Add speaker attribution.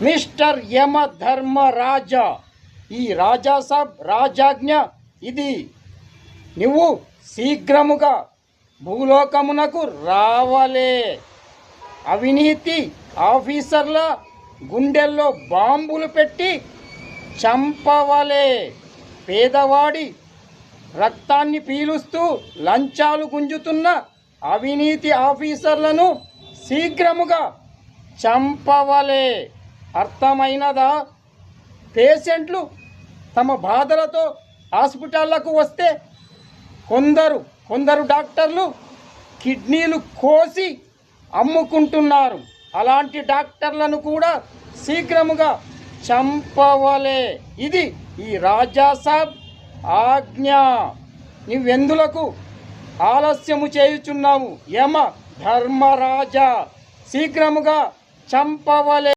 Speaker 1: Mister యమ ధర్మరాజా, ఈ రాజాసాబ్ రాజాజ్ఞ ఇది. నువ్వు శీఘ్రముగా భూలోకమునకు రావాలే. అవినీతి ఆఫీసర్ల గుండెల్లో బాంబులు పెట్టి చంపవలే. పేదవాడి రక్తాన్ని పీలుస్తూ లంచాలు గుంజుతున్న అవినీతి ఆఫీసర్లను శీఘ్రముగా చంపవలే. అర్థమైనదా? పేషెంట్లు తమ బాధలతో హాస్పిటళ్లకు వస్తే కొందరు డాక్టర్లు కిడ్నీలు కోసి అమ్ముకుంటున్నారు. అలాంటి డాక్టర్లను కూడా శీఘ్రముగా చంపవలే. ఇది ఈ రాజాసాబ్ ఆజ్ఞ. నువ్వెందులకు ఆలస్యము చేయుచున్నావు? యమ ధర్మరాజా, శీఘ్రముగా చంపవలే.